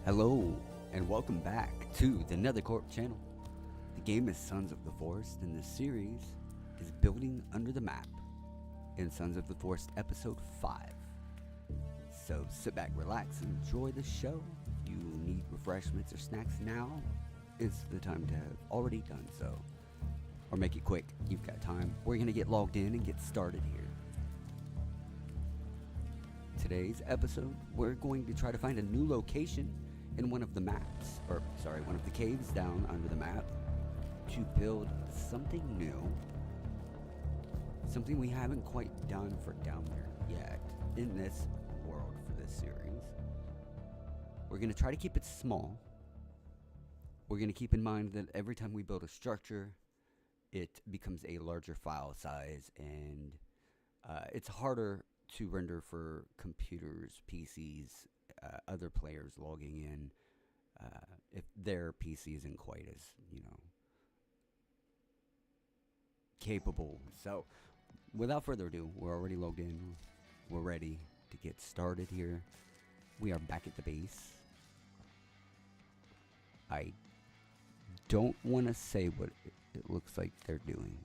Hello, and welcome back to the Nethercourt channel. The game is Sons of the Forest, and the series is Building Under the Map in Sons of the Forest Episode 5. So sit back, relax, and enjoy the show. If you need refreshments or snacks now, is the time to have already done so. Or make it quick, you've got time. We're going to get logged in and get started here. Today's episode, we're going to try to find a new location in one of the maps, one of the caves down under the map, to build something new, something we haven't quite done for down there yet in this world for this series. We're going to try to keep it small. We're going to keep in mind that every time we build a structure, it becomes a larger file size, and it's harder to render for computers, PCs, other players logging in, if their PC isn't quite as, capable. So, without further ado, we're already logged in. We're ready to get started here. We are back at the base. I don't want to say what it looks like they're doing.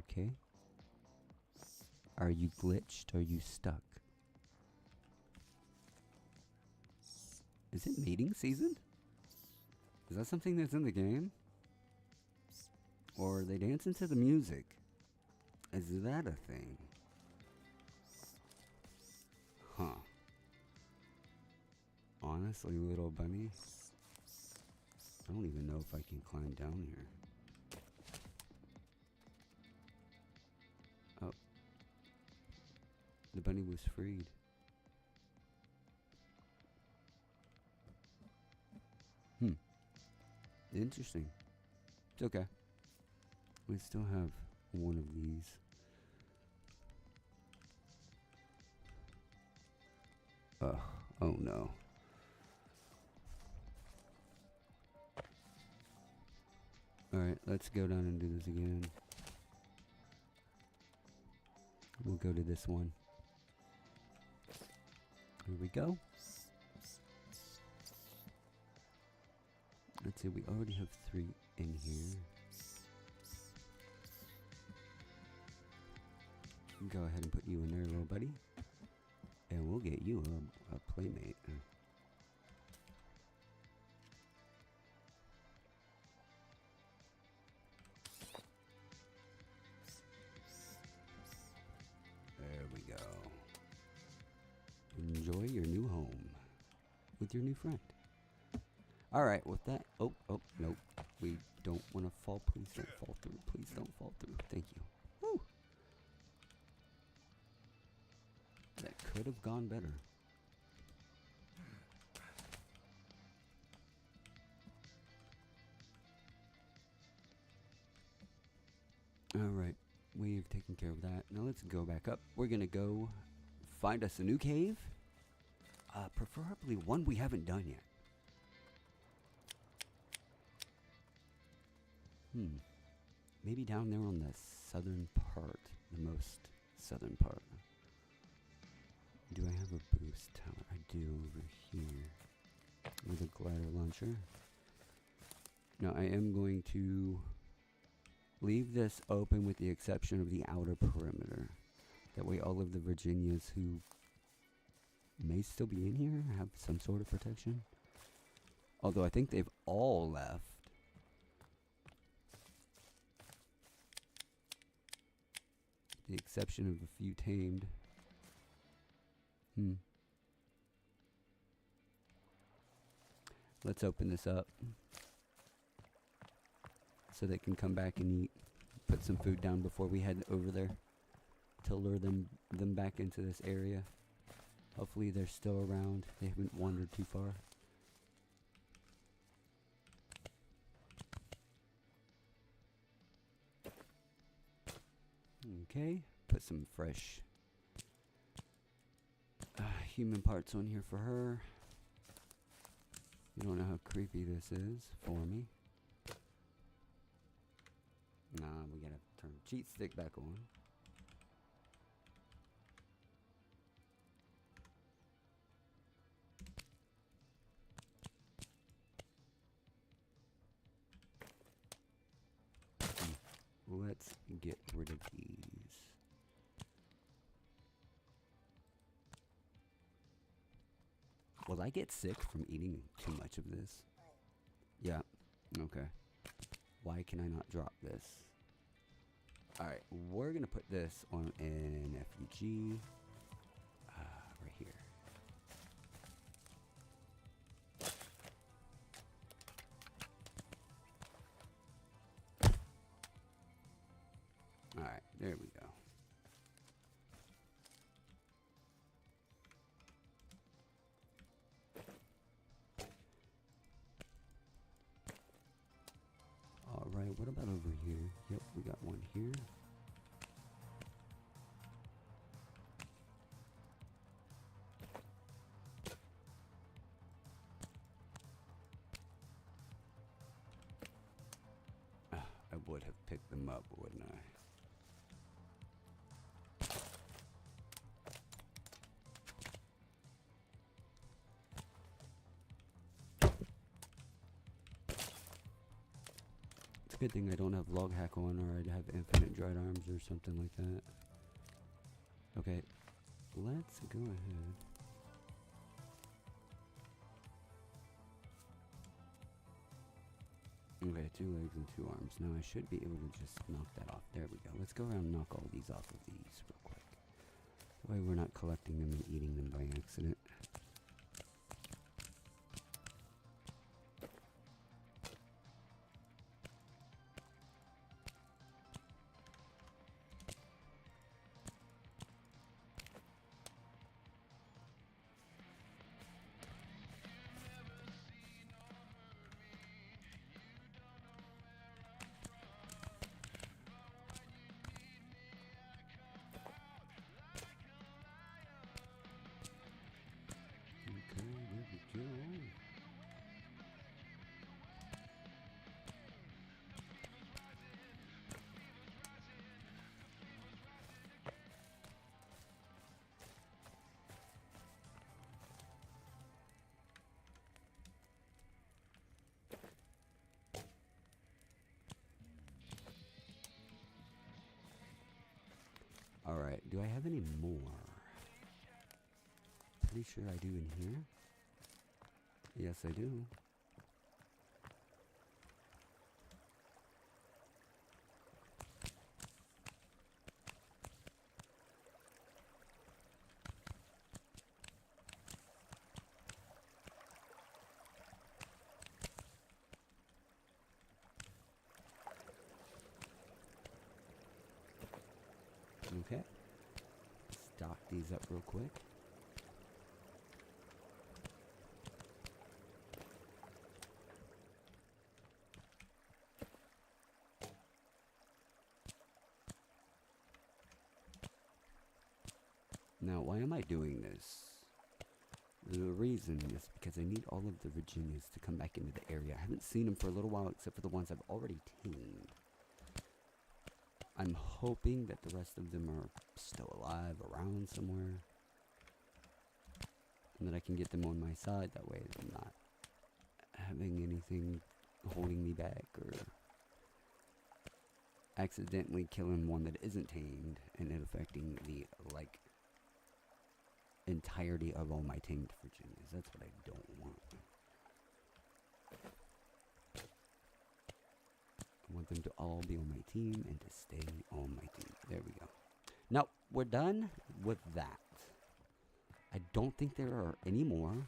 Okay. Are you glitched? Are you stuck? Is it mating season? Is that something that's in the game? Or are they dancing to the music? Is that a thing? Huh. Honestly, little bunny, I don't even know if I can climb down here. Oh. The bunny was freed. Interesting. It's okay. We still have one of these. Oh no. Alright, let's go down and do this again. We'll go to this one. Here we go. Let's see, we already have 3 in here. Go ahead and put you in there, little buddy. And we'll get you a playmate. There we go. Enjoy your new home with your new friend. Alright, with that, oh, nope. We don't want to fall. Please don't fall through. Please don't fall through. Thank you. Woo! That could have gone better. Alright, we've taken care of that. Now let's go back up. We're gonna go find us a new cave. Preferably one we haven't done yet. Maybe down there on the southern part, the most southern part. Do I have a boost tower? I do over here. With a glider launcher. Now I am going to leave this open with the exception of the outer perimeter. That way all of the Virginias who may still be in here have some sort of protection. Although I think they've all left. The exception of a few tamed. Let's open this up so they can come back and eat. Put some food down before we head over there to lure them back into this area. Hopefully they're still around. They haven't wandered too far. Okay, put some fresh human parts on here for her. You don't know how creepy this is for me. Nah, we gotta turn cheat stick back on. Let's get rid of these. Will I get sick from eating too much of this? Yeah. Okay. Why can I not drop this? Alright, we're gonna put this on an FUG. Right here. Alright, there we go. Alright, what about over here? Yep, we got one here. I would have picked them up, wouldn't I? It's a good thing I don't have log hack on, or I'd have infinite dried arms or something like that. Okay, let's go ahead. Okay, 2 legs and 2 arms. Now I should be able to just knock that off. There we go. Let's go around and knock all these off of these real quick. That way we're not collecting them and eating them by accident. Alright, do I have any more? Pretty sure I do in here. Yes, I do. Okay. Stock these up real quick. Now, why am I doing this? The reason is because I need all of the Virginias to come back into the area. I haven't seen them for a little while, except for the ones I've already tamed. I'm hoping that the rest of them are still alive, around somewhere. And that I can get them on my side, that way I'm not having anything holding me back, or accidentally killing one that isn't tamed, and it affecting the, like, entirety of all my tamed Virginias. That's what I don't want. I want them to all be on my team and to stay on my team. There we go. Now, we're done with that. I don't think there are any more.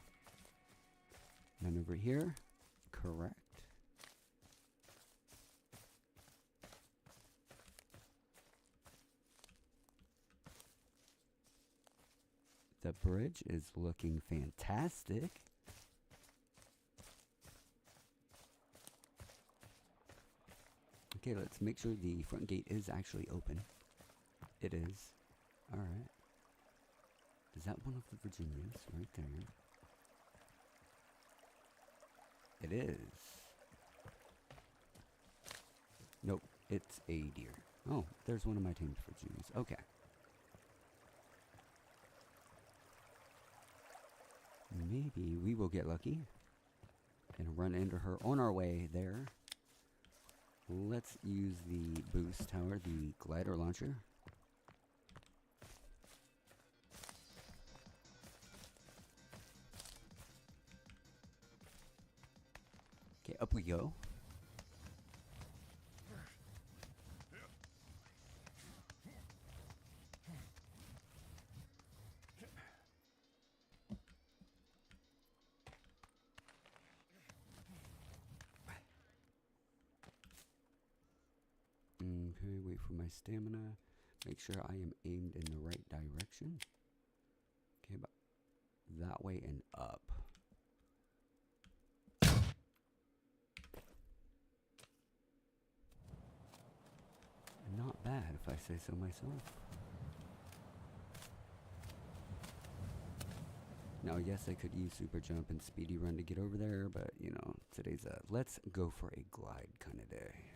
None over here. Correct. The bridge is looking fantastic. Okay, let's make sure the front gate is actually open. It is. Alright. Is that one of the Virginias right there? It is. Nope. It's a deer. Oh, there's one of my tamed Virginias. Okay. Maybe we will get lucky and run into her on our way there. Let's use the boost tower, the glider launcher. Okay, up we go. Okay, wait for my stamina. Make sure I am aimed in the right direction. Okay, about that way and up. Not bad, if I say so myself. Now, yes, I could use super jump and speedy run to get over there, but, you know, today's a let's go for a glide kind of day.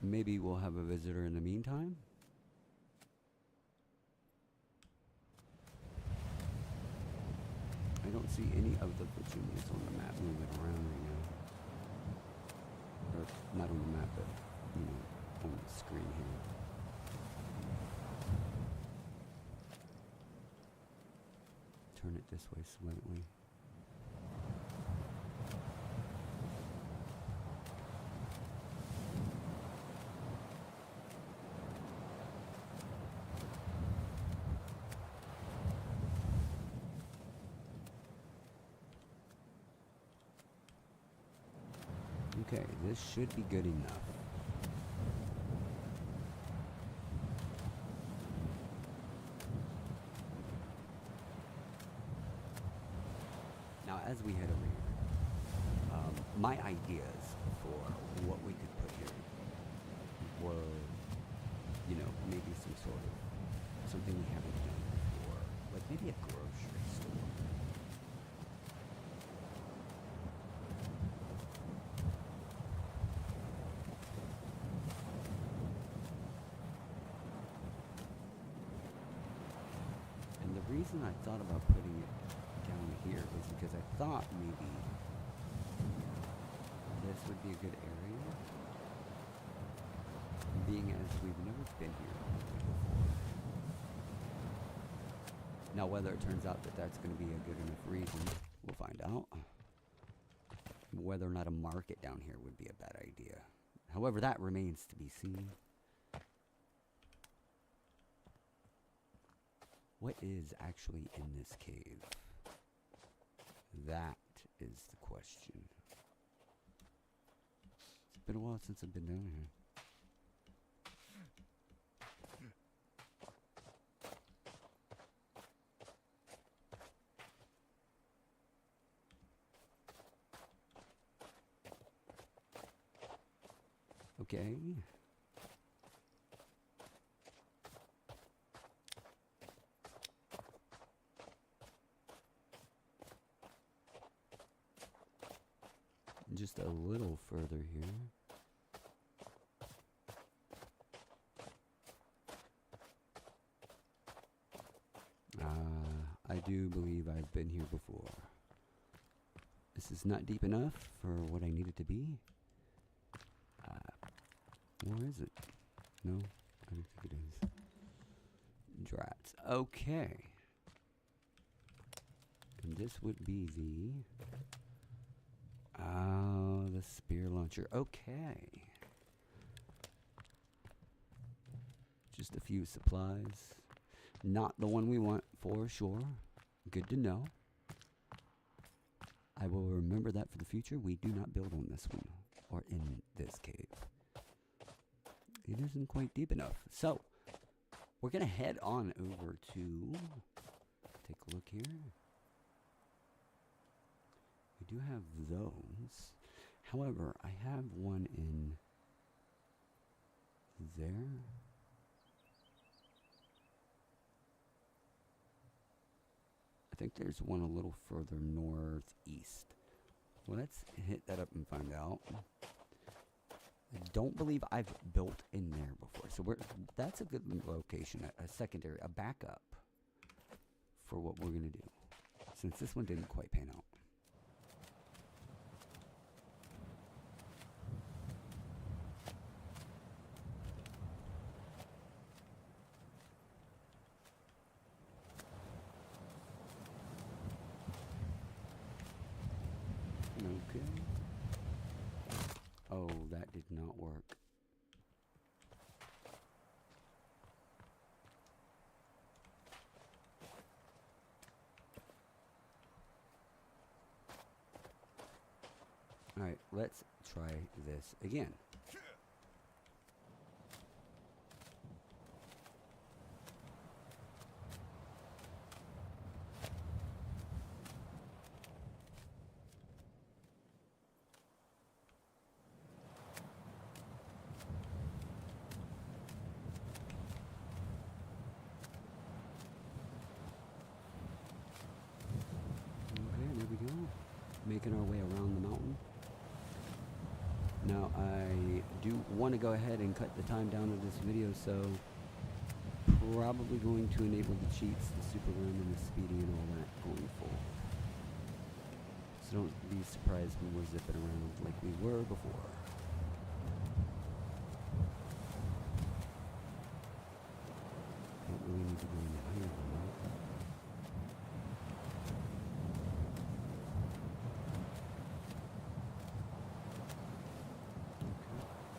Maybe we'll have a visitor in the meantime. I don't see any of the Virginias on the map moving around right now. Or not on the map, but, you know, on the screen here. Turn it this way slightly. Okay, this should be good enough. Now, as we head over here, my ideas for what we could put here were, you know, maybe some sort of something we haven't done before, like maybe a grocery store. The reason I thought about putting it down here is because I thought maybe this would be a good area, being as we've never been here before. Now, whether it turns out that that's going to be a good enough reason, we'll find out. Whether or not a market down here would be a bad idea. However, that remains to be seen. What is actually in this cave? That is the question. It's been a while since I've been down here. Okay. Just a little further here. I do believe I've been here before. This is not deep enough for what I need it to be. Where is it? No, I don't think it is. Drats. Okay. And this would be the spear launcher. Okay. Just a few supplies. Not the one we want for sure. Good to know. I will remember that for the future. We do not build on this one or in this cave. It isn't quite deep enough. So, we're going to head on over to take a look here. We do have those. However, I have one in there. think there's one a little further northeast. Let's hit that up and find out. I don't believe I've built in there before. So that's a good location, a secondary, a backup for what we're going to do. Since this one didn't quite pan out. Okay. Oh, that did not work. Alright, let's try this again. Making our way around the mountain. Now I do want to go ahead and cut the time down of this video, so probably going to enable the cheats, the super run and the speedy and all that going full. So don't be surprised when we're zipping around like we were before. Don't really need to go any higher than that.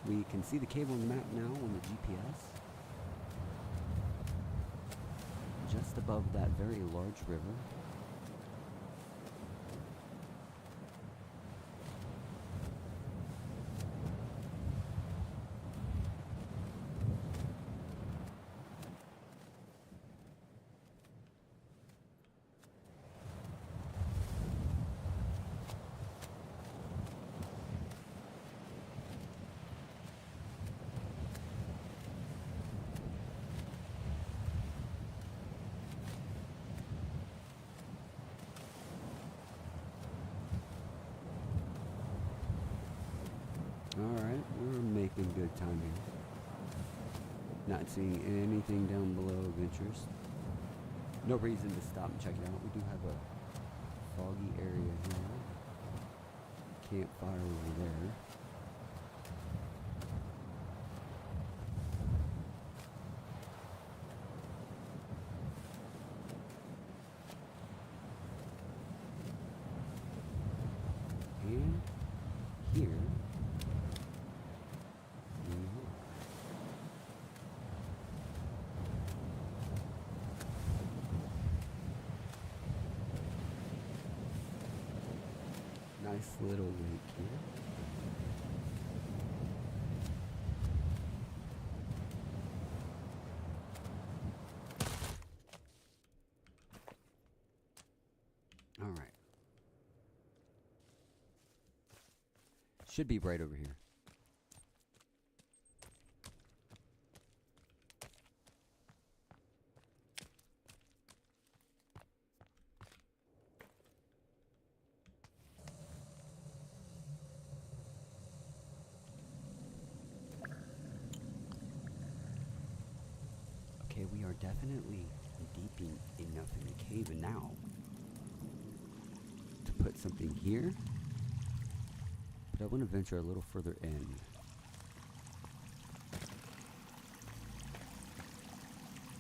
We can see the cable on the map now on the GPS. Just above that very large river. Alright, we're making good time here. Not seeing anything down below of interest. No reason to stop and check it out. We do have a foggy area here. Campfire over there. And here nice little lake here. All right. Should be right over here. Okay, we are definitely deep enough in the cave now to put something here, but I want to venture a little further in.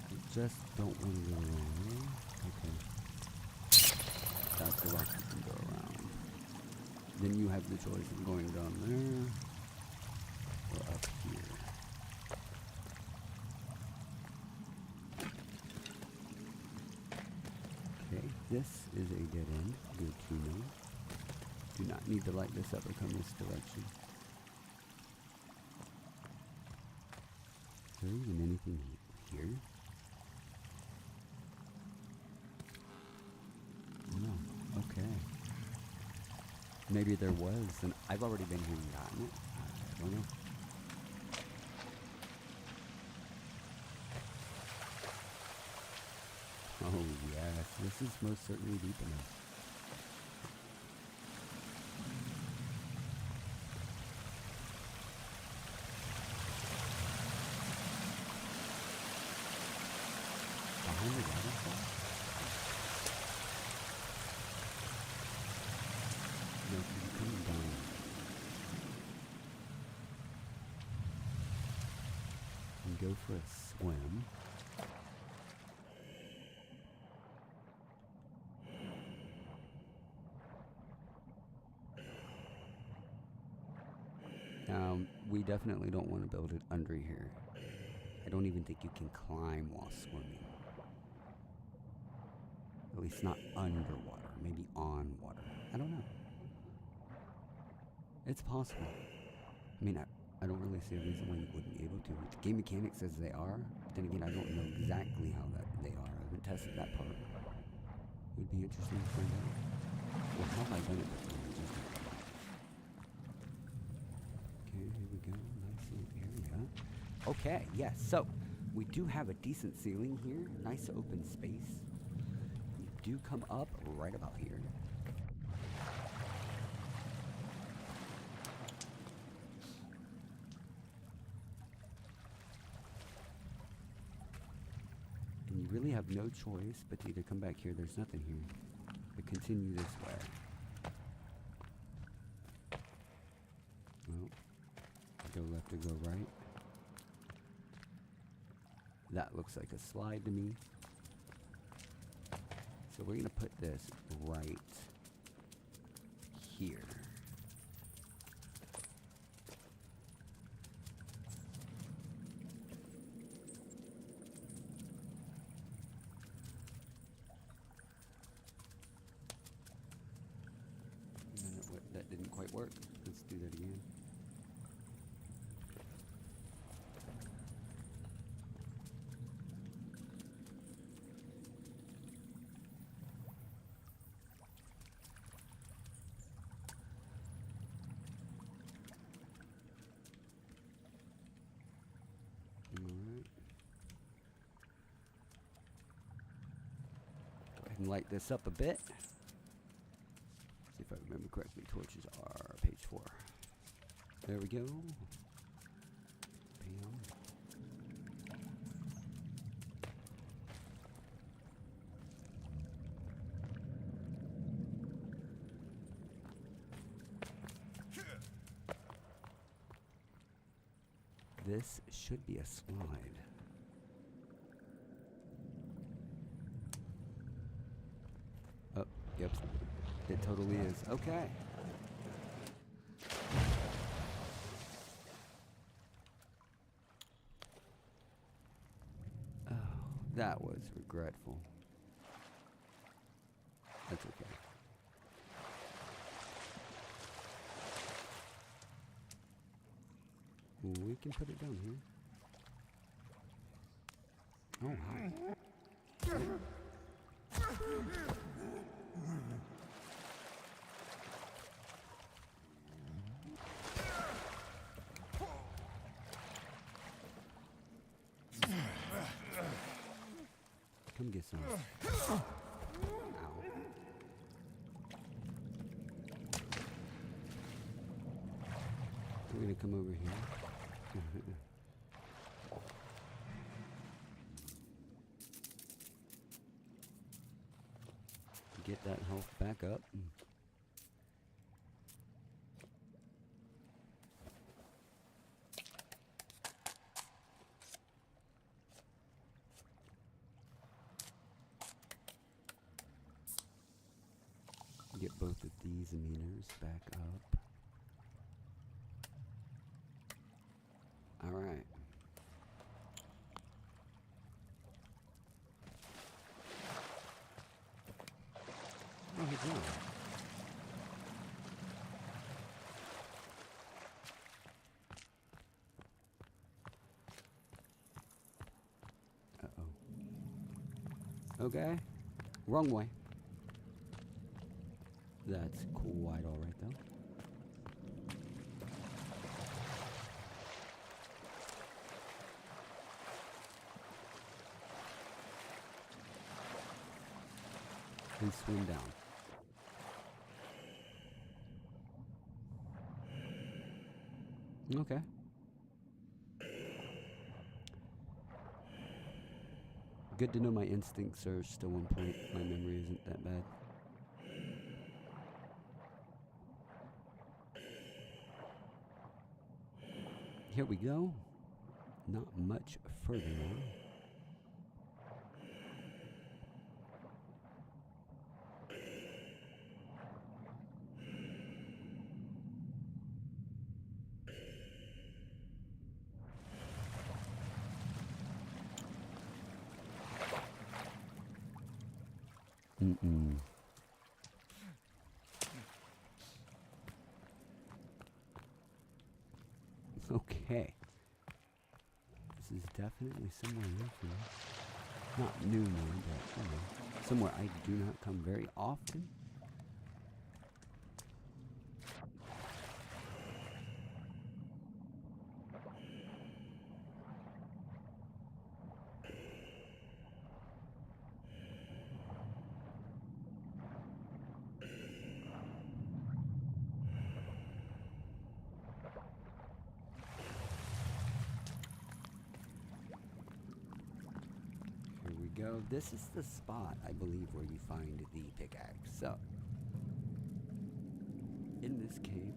I just don't want to go wrong. Okay. That's the rock you can go around. Then you have the choice of going down there or up here. Okay, this is a dead end. Good to know. Do not need to light this up or come this direction. Is there even anything here? No. Okay. Maybe there was, and I've already been here and gotten it. I don't know. Oh yes, this is most certainly deep enough. Behind the waterfall? No, you're coming down. And go for a swim. We definitely don't want to build it under here. I don't even think you can climb while swimming. At least not underwater. Maybe on water. I don't know. It's possible. I mean, I don't really see a reason why you wouldn't be able to. The game mechanic says they are. But then again, I don't know exactly how that they are. I haven't tested that part. It would be interesting to find out. Well, how have I done it before? Okay, here we go. Nice little area. Okay, yes. So, we do have a decent ceiling here. Nice open space. You do come up right about here. And you really have no choice but to either come back here, there's nothing here, but continue this way. Well, go left or go right. That looks like a slide to me. So we're going to put this right here. That didn't quite work. Let's do that again. Alright. Go ahead and light this up a bit. See if I remember correctly, torches are page 4. There we go. Bam. This should be a slide. Oh, yep. It totally is. Okay. Oh, that was regretful. That's okay. We can put it down here. Oh, hi. Come get some. Ow. We're gonna come over here. Get that health back up. Get both of these emitters back up. All right. Oh, he's doing it. Uh-oh. Okay. Wrong way. That's quite all right, though. and swim down. Okay. Good to know my instincts are still on point. My memory isn't that bad. Here we go. Not much further now. Okay. This is definitely somewhere new for me. Not new, but somewhere I do not come very often. Go. This is the spot, I believe, where you find the pickaxe. So, in this cave,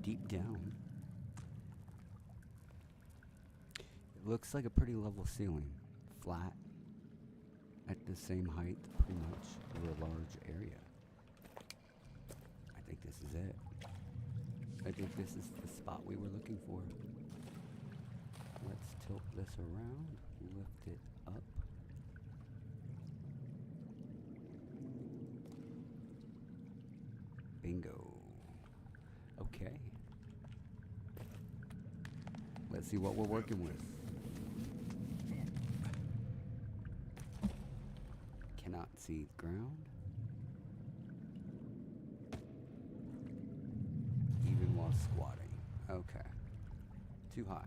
deep down, it looks like a pretty level ceiling, flat, at the same height, pretty much, over a large area. I think this is it. I think this is the spot we were looking for. Let's tilt this around, lift it up. Bingo. Okay. Let's see what we're working with. Cannot see the ground. Even while squatting. Okay. Too high.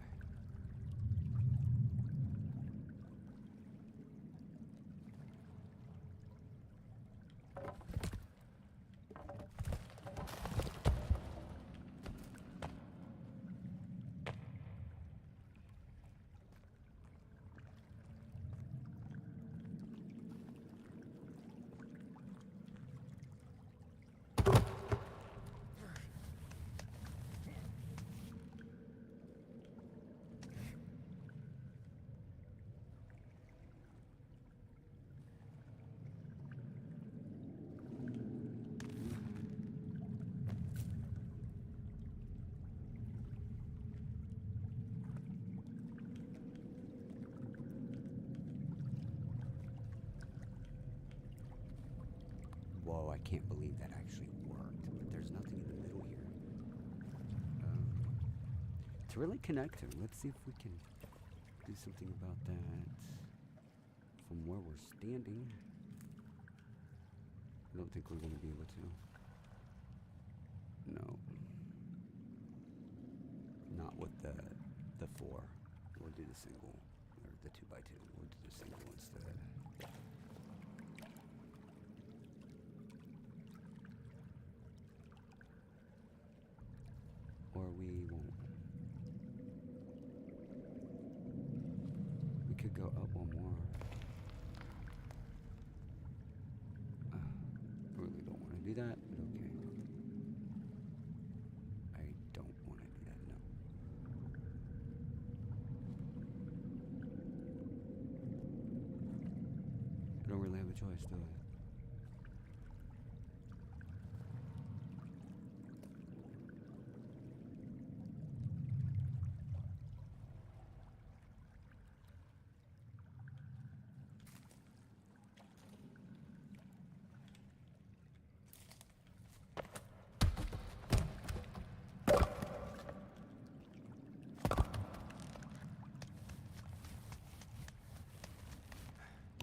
Whoa, I can't believe that actually worked. But there's nothing in the middle here. To really connect to, let's see if we can do something about that from where we're standing. I don't think we're going to be able to. No. Not with the 4. We'll do the single, or the 2x2. We'll do the single instead. Or we won't. We could go up one more. I really don't want to do that, but okay. I don't want to do that, no. I don't really have a choice, do I?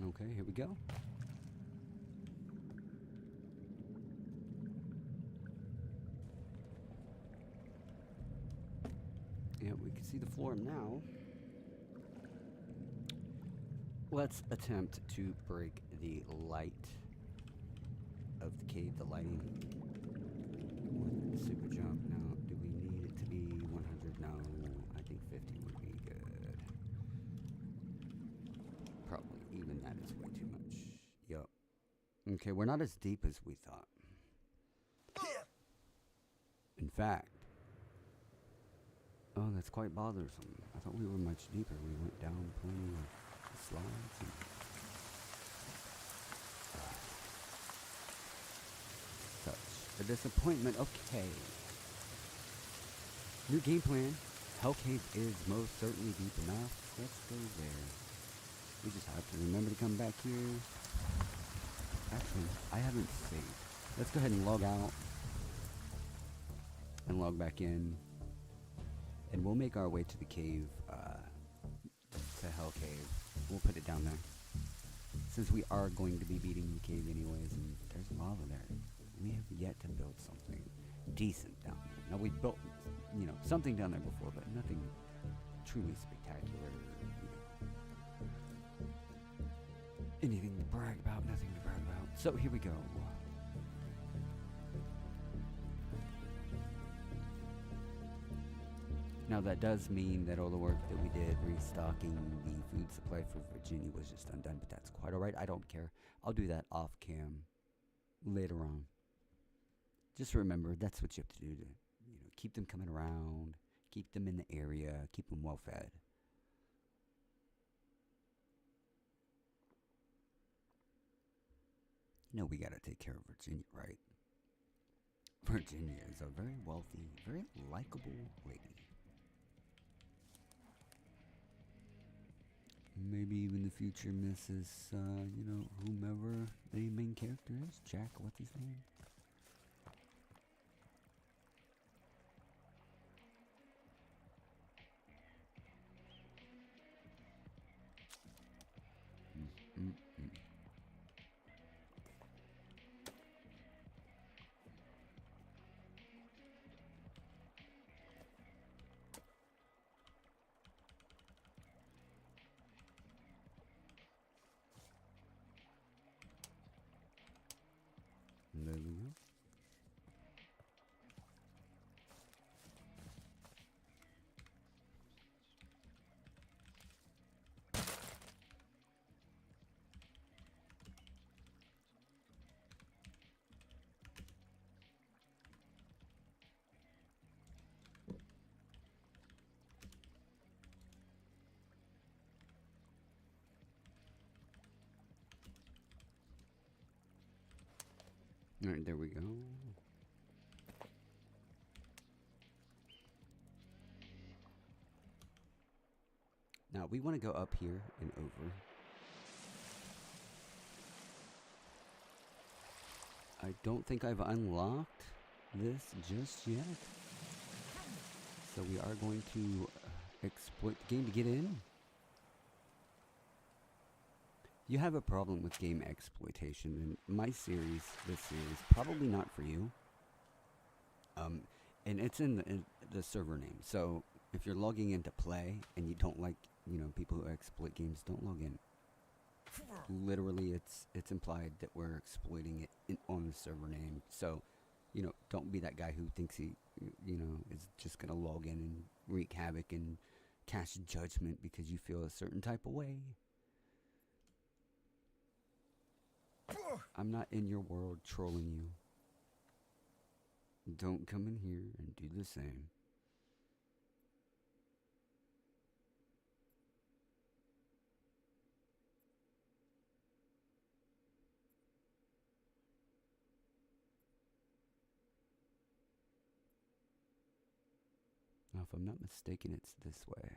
Okay, here we go. Yeah, we can see the floor now. Let's attempt to break the light of the cave, the lighting. With super jump. Now, do we need it to be 100? No, I think 50 would be good. Probably even that is way too much. Yup. Okay, we're not as deep as we thought. In fact, oh, that's quite bothersome. I thought we were much deeper. We went down plenty of slides and such a disappointment. Okay. New game plan. Hell Cave is most certainly deep enough. Let's go there. We just have to remember to come back here. Actually, I haven't saved. Let's go ahead and log out. And log back in. And we'll make our way to the cave, to Hell Cave. We'll put it down there. Since we are going to be beating the cave anyways, and there's lava there. We have yet to build something decent down there. Now, we built, you know, something down there before, but nothing truly spectacular. You know, anything to brag about, nothing to brag about. So, here we go. Now that does mean that all the work that we did restocking the food supply for Virginia was just undone, but that's quite alright. I don't care. I'll do that off cam later on. Just remember, that's what you have to do to, you know, keep them coming around, keep them in the area, keep them well fed. You know, we gotta take care of Virginia, right? Virginia is a very wealthy, very likable lady. Maybe even the future Mrs. You know, whomever the main character is. Jack, what's his name? There we go. All right, there we go. Now we want to go up here and over. I don't think I've unlocked this just yet. So we are going to exploit the game to get in. You have a problem with game exploitation, and my series, this series, probably not for you. And it's in the server name. So if you're logging in to play and you don't like, you know, people who exploit games, don't log in. Literally, it's implied that we're exploiting it on the server name. So, you know, don't be that guy who thinks he, you know, is just gonna log in and wreak havoc and cast judgment because you feel a certain type of way. I'm not in your world trolling you. Don't come in here and do the same. Now, if I'm not mistaken, it's this way.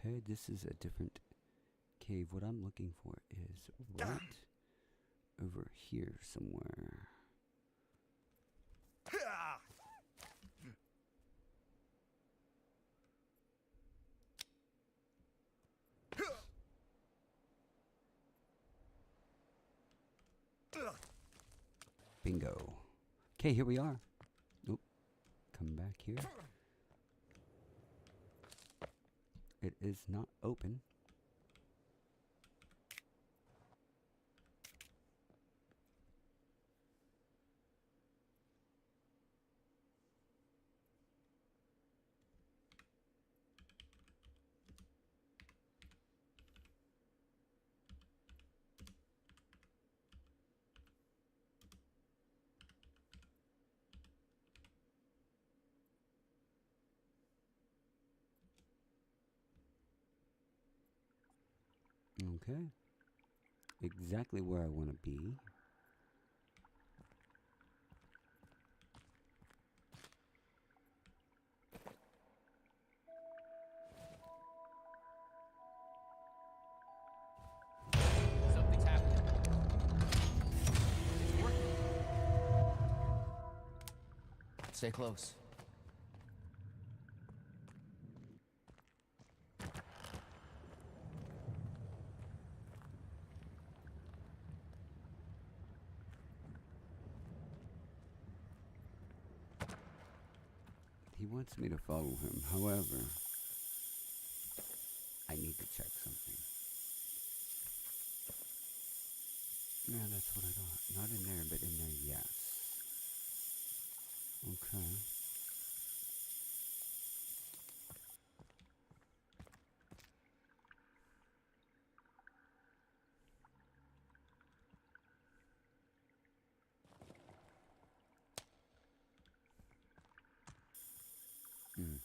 Okay, this is a different cave. What I'm looking for is right over here somewhere. Bingo. Okay, here we are. Nope. Come back here. It is not open. Okay. Exactly where I want to be. Something's happening. It's working. Stay close. He wants me to follow him. However, I need to check something. Yeah, that's what I thought. Not in there, but in there, yes. Okay. Mm.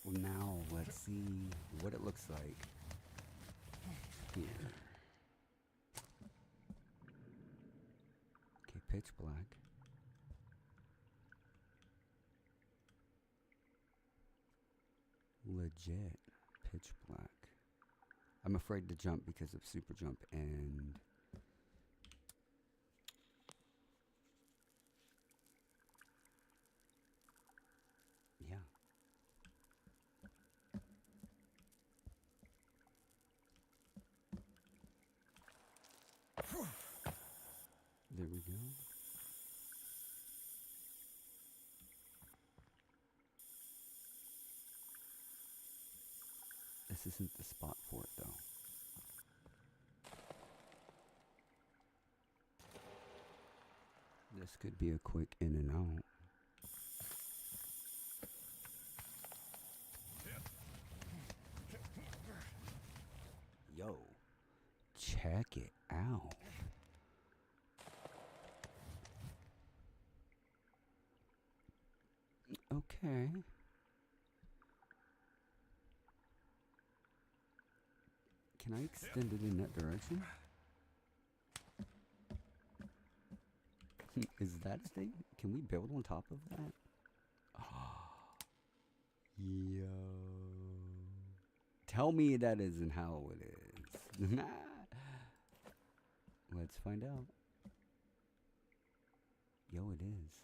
Well, now let's see what it looks like here. Okay, pitch black. Legit pitch black. I'm afraid to jump because of super jump and yeah. There we go. This isn't the spot for it though. This could be a quick in and out. Yo, check it out. Okay. Can I extend it in that direction? Is that a thing? Can we build on top of that? Yo. Tell me that isn't how it is. Let's find out. Yo, it is.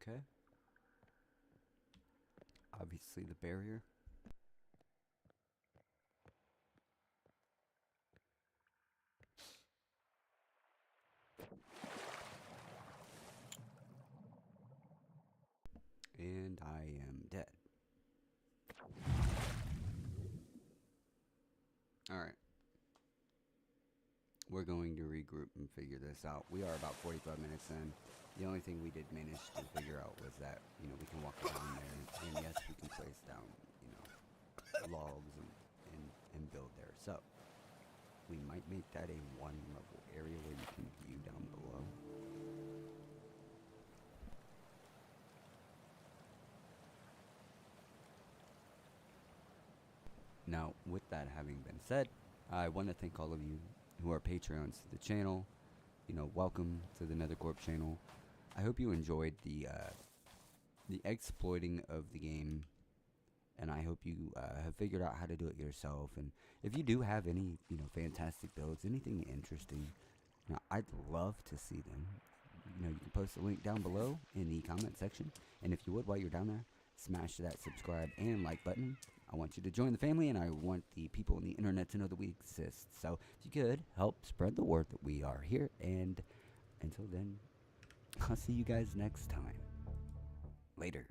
Okay. Obviously the barrier. And I am dead. Alright. We're going to regroup and figure this out. We are about 45 minutes in. The only thing we did manage to figure out was that, you know, we can walk down there. And yes, we can place down, you know, logs and build there. So, we might make that a one level area where you can view down below. Now, with that having been said, I want to thank all of you who are Patreons to the channel. You know, welcome to the Nethercorp channel. I hope you enjoyed the exploiting of the game, and I hope you have figured out how to do it yourself. And if you do have any, you know, fantastic builds, anything interesting, you know, I'd love to see them. You know, you can post a link down below in the comment section, and if you would, while you're down there, smash that subscribe and like button. I want you to join the family, and I want the people on the internet to know that we exist. So if you could, help spread the word that we are here. And until then, I'll see you guys next time. Later.